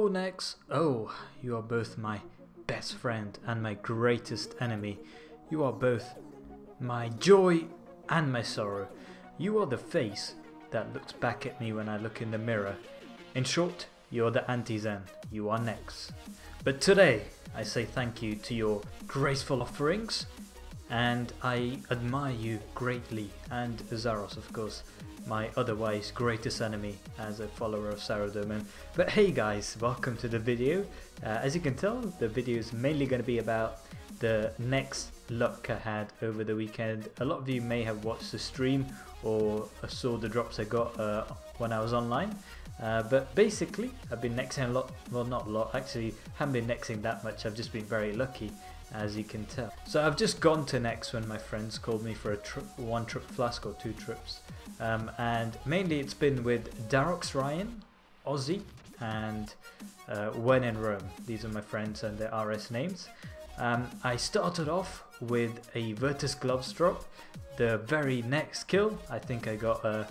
Oh, Nex, oh, you are both my best friend and my greatest enemy. You are both my joy and my sorrow. You are the face that looks back at me when I look in the mirror. In short, you're the anti-Zen. You are Nex. But today, I say thank you to your graceful offerings, and I admire you greatly, and Zaros, of course, my otherwise greatest enemy as a follower of Saradomin. But hey guys, welcome to the video. As you can tell, the video is mainly going to be about the next luck I had over the weekend. A lot of you may have watched the stream or saw the drops I got when I was online. But basically, I've been nexing a lot, well not a lot, actually haven't been nexing that much, I've just been very lucky, as you can tell. So I've just gone to Nex when my friends called me for a one trip flask or 2 trips. And mainly it's been with Darox Ryan, Aussie, and When in Rome. These are my friends and their RS names. I started off with a Virtus Gloves drop. The very next kill, I think I got a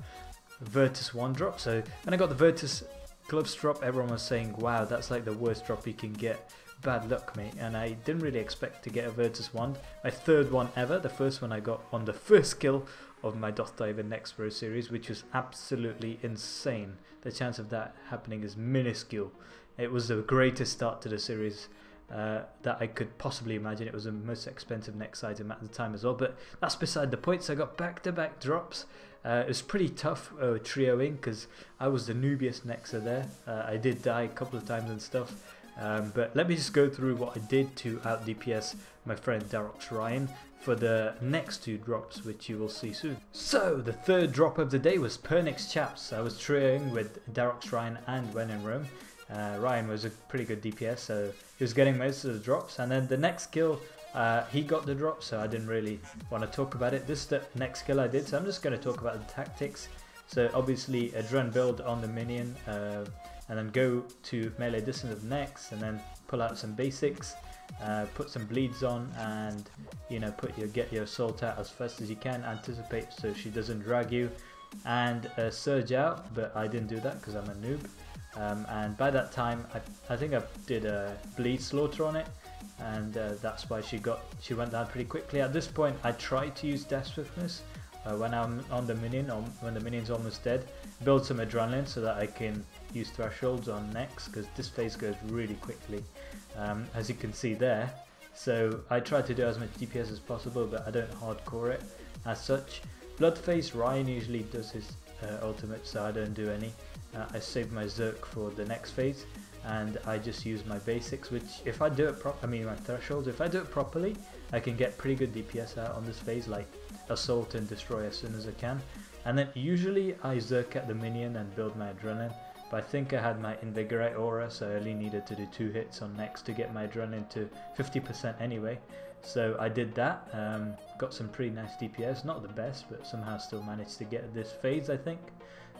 Virtus 1 drop. So when I got the Virtus Gloves drop, everyone was saying, wow, that's like the worst drop you can get. Bad luck, mate. And I didn't really expect to get a Virtus 1. My 3rd one ever. The first one I got on the first kill of my Dothdiver Next Pro series, which was absolutely insane. The chance of that happening is minuscule. It was the greatest start to the series that I could possibly imagine. It was the most expensive Next item at the time as well, but that's beside the point. So I got back-to-back drops. It was pretty tough trioing because I was the noobiest Nexer there. I did die a couple of times and stuff. But let me just go through what I did to out DPS my friend Darox Ryan for the next 2 drops, which you will see soon. So the 3rd drop of the day was Pernix Chaps. I was trioing with Darox Ryan and When in Rome. Ryan was a pretty good DPS, so he was getting most of the drops, and then the next kill he got the drop, so I didn't really want to talk about it. This is the next kill I did, so I'm just going to talk about the tactics. So obviously a Dren build on the minion, and then go to melee distance of Nex, and then pull out some basics, put some bleeds on, and you know, get your assault out as fast as you can, anticipate so she doesn't drag you, and surge out. But I didn't do that because I'm a noob. And by that time, I think I did a bleed slaughter on it, and that's why she went down pretty quickly. At this point, I tried to use Death Swiftness when I'm on the minion, or when the minion's almost dead, build some adrenaline so that I can use thresholds on Nex, because this phase goes really quickly, as you can see there. So I tried to do as much DPS as possible, but I don't hardcore it as such. Blood phase, Ryan usually does his ultimate, so I don't do any. I save my Zerk for the next phase, and I just use my basics, which if I do it my thresholds, if I do it properly, I can get pretty good DPS out on this phase, like assault and destroy as soon as I can. And then usually I Zerk at the minion and build my adrenaline, but I think I had my invigorate aura, so I only needed to do 2 hits on Nex to get my adrenaline to 50% anyway. So I did that, got some pretty nice DPS, not the best, but somehow still managed to get this phase, I think.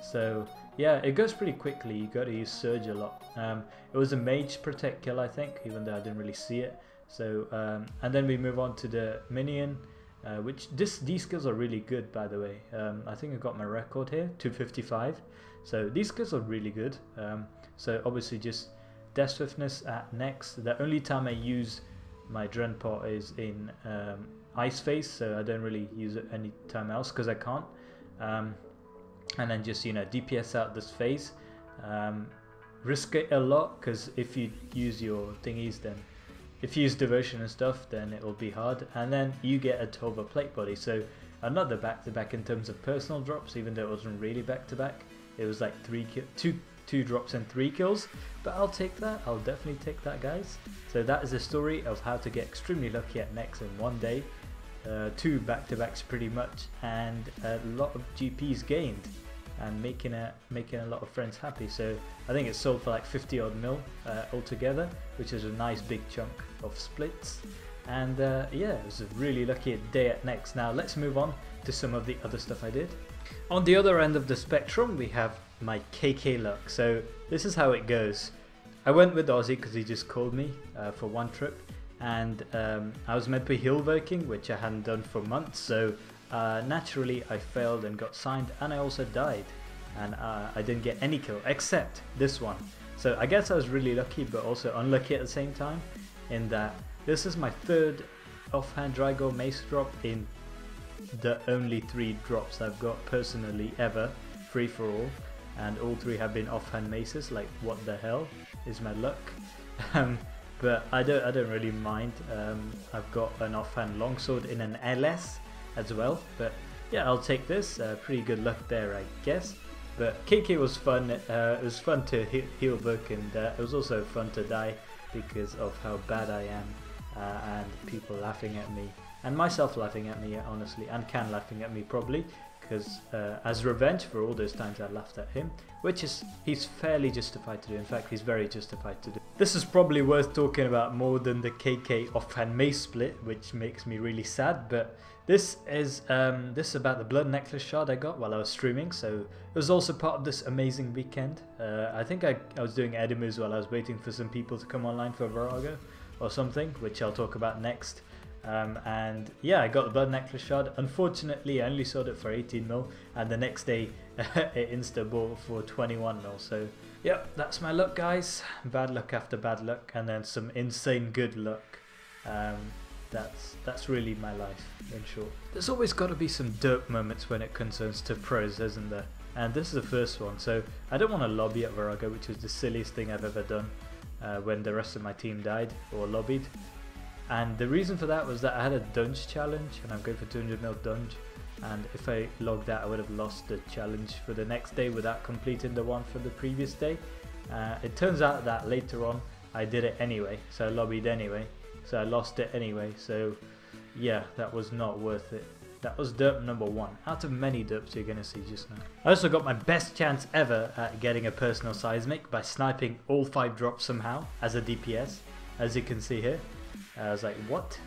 So yeah, it goes pretty quickly. You got to use Surge a lot. It was a Mage Protect kill, I think, even though I didn't really see it. So and then we move on to the minion, which these skills are really good, by the way. I think I got my record here, 255. So these skills are really good. So obviously just Death Swiftness at Nex. The only time I use my Dren pot is in Ice Phase, so I don't really use it any time else because I can't. And then just, you know, DPS out this phase. Risk it a lot, because if you use your thingies, then if you use devotion and stuff, then it will be hard. And then you get a Tova plate body, so another back-to-back in terms of personal drops, even though it wasn't really back-to-back. It was like 2 drops and 3 kills, but I'll take that. I'll definitely take that, guys. So that is the story of how to get extremely lucky at Nex in one day. 2 back-to-backs pretty much, and a lot of GPs gained, and making a lot of friends happy. So I think it sold for like 50 odd mil altogether, which is a nice big chunk of splits. And yeah, it was a really lucky day at Nex. Now let's move on to some of the other stuff I did. On the other end of the spectrum, we have my KK luck. So this is how it goes. I went with Aussie because he just called me for 1 trip, and I was meant to be hill working, which I hadn't done for months, so naturally I failed and got signed, and I also died, and I didn't get any kill except this one. So I guess I was really lucky, but also unlucky at the same time, in that this is my third offhand Drago mace drop in the only 3 drops I've got personally ever, free for all, and all 3 have been offhand maces. Like, what the hell is my luck? But I don't really mind. I've got an offhand longsword in an LS as well, but yeah, I'll take this. Pretty good luck there, I guess. But KK was fun. It was fun to heal book, and it was also fun to die because of how bad I am, and people laughing at me, and myself laughing at me, honestly, and Can laughing at me probably, because as revenge for all those times I laughed at him, which he's fairly justified to do. In fact, he's very justified to do. This is probably worth talking about more than the KK offhand mace split, which makes me really sad. But this is about the blood necklace shard I got while I was streaming, so it was also part of this amazing weekend. I think I was doing Edimus while I was waiting for some people to come online for Vorago or something, which I'll talk about next. And yeah, I got the blood necklace shard. Unfortunately, I only sold it for 18 mil, and the next day it insta bought for 21 mil. So yep, that's my luck, guys. Bad luck after bad luck, and then some insane good luck. That's really my life, in short. There's always got to be some derp moments when it concerns to pros, isn't there? And this is the first one. So I don't want to lobby at Vorago, which was the silliest thing I've ever done when the rest of my team died or lobbied. And the reason for that was that I had a dunge challenge, and I'm going for 200 mil dunge, and if I logged that I would have lost the challenge for the next day without completing the one for the previous day. It turns out that later on I did it anyway, so I lobbied anyway, so I lost it anyway. So yeah, that was not worth it. That was derp number 1 out of many derps you're going to see just now. I also got my best chance ever at getting a personal seismic by sniping all 5 drops somehow as a DPS, as you can see here. I was like, what?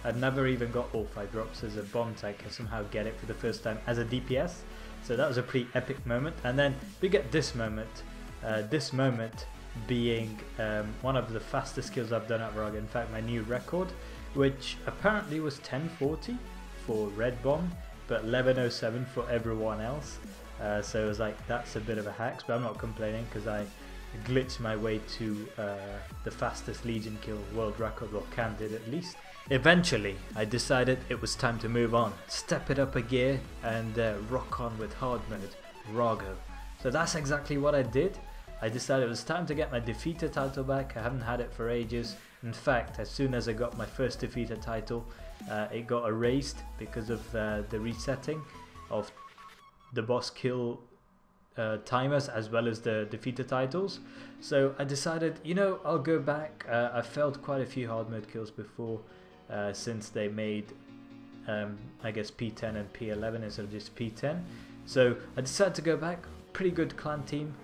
I'd never even got all 5 drops as a bomb tank, and somehow get it for the first time as a DPS. So that was a pretty epic moment. And then we get this moment being one of the fastest kills I've done at Vorago. In fact, my new record, which apparently was 1040 for red bomb, but 1107 for everyone else. So it was like, that's a bit of a hack, but I'm not complaining because I glitched my way to the fastest Legion kill world record, or Can did at least. Eventually I decided it was time to move on, step it up a gear, and rock on with hard mode, Vorago. So that's exactly what I did. I decided it was time to get my defeater title back. I haven't had it for ages. In fact, as soon as I got my first defeater title, it got erased because of the resetting of the boss kill timers as well as the defeater titles. So I decided, you know, I'll go back. I failed quite a few hard mode kills before, since they made I guess P10 and P11 instead of just P10. So I decided to go back. Pretty good clan team.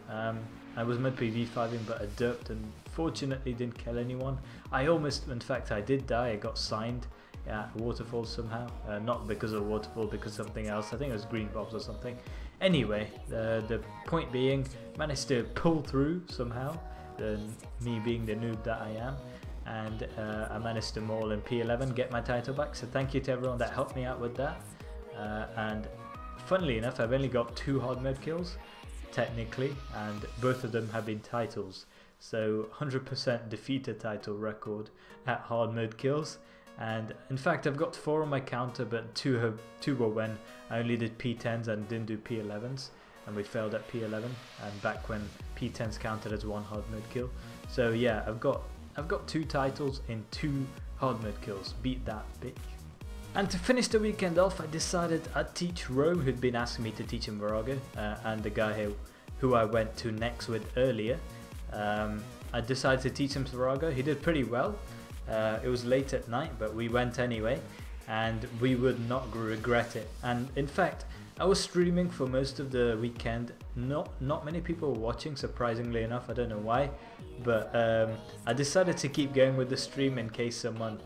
I was meant to be V5ing, but I derped and fortunately didn't kill anyone. I almost, in fact I did die. I got signed at Waterfall somehow, not because of Waterfall, because of something else. I think it was Green Bobs or something. Anyway, the point being, managed to pull through somehow, me being the noob that I am, and I managed to maul in P11, get my title back. So thank you to everyone that helped me out with that. And funnily enough, I've only got 2 hard mode kills technically, and both of them have been titles. So 100% defeated title record at hard mode kills. And in fact, I've got 4 on my counter, but 2 were when I only did P10s and didn't do P11s, and we failed at P11, and back when P10s counted as 1 hard mode kill. So yeah, I've got 2 titles in 2 hard mode kills. Beat that, bitch. And to finish the weekend off, I decided I'd teach Ro, who'd been asking me to teach him Vorago, and the guy who I went to next with earlier. I decided to teach him Vorago. He did pretty well. It was late at night, but we went anyway, and we would not regret it. And in fact, I was streaming for most of the weekend. Not many people were watching, surprisingly enough. I don't know why, but I decided to keep going with the stream in case someone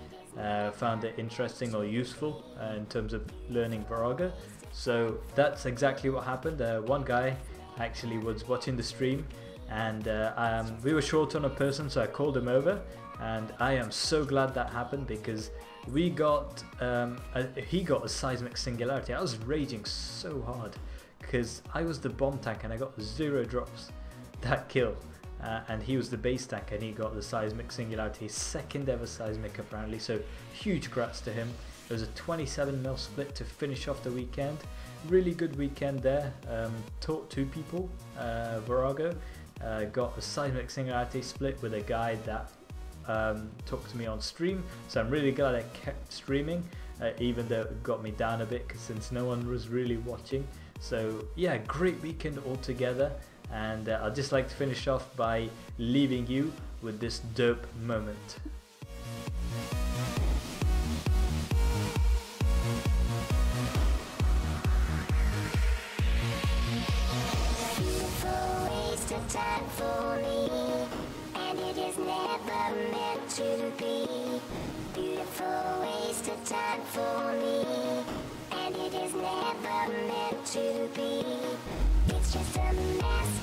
found it interesting or useful in terms of learning Vorago. So that's exactly what happened. One guy actually was watching the stream, and we were short on a person, so I called him over. And I am so glad that happened, because we got he got a seismic singularity. I was raging so hard because I was the bomb tank and I got 0 drops that kill, and he was the base tank, and he got the Seismic Singularity, second ever Seismic apparently, so huge congrats to him. It was a 27mm split to finish off the weekend. Really good weekend there. Taught 2 people. Vorago got a Seismic Singularity split with a guy that talked to me on stream, so I'm really glad I kept streaming, even though it got me down a bit since no one was really watching. So yeah, great weekend altogether, and I'd just like to finish off by leaving you with this dope moment. Time for me, and it is never meant to be. Beautiful waste of time for me, and it is never meant to be. It's just a mess.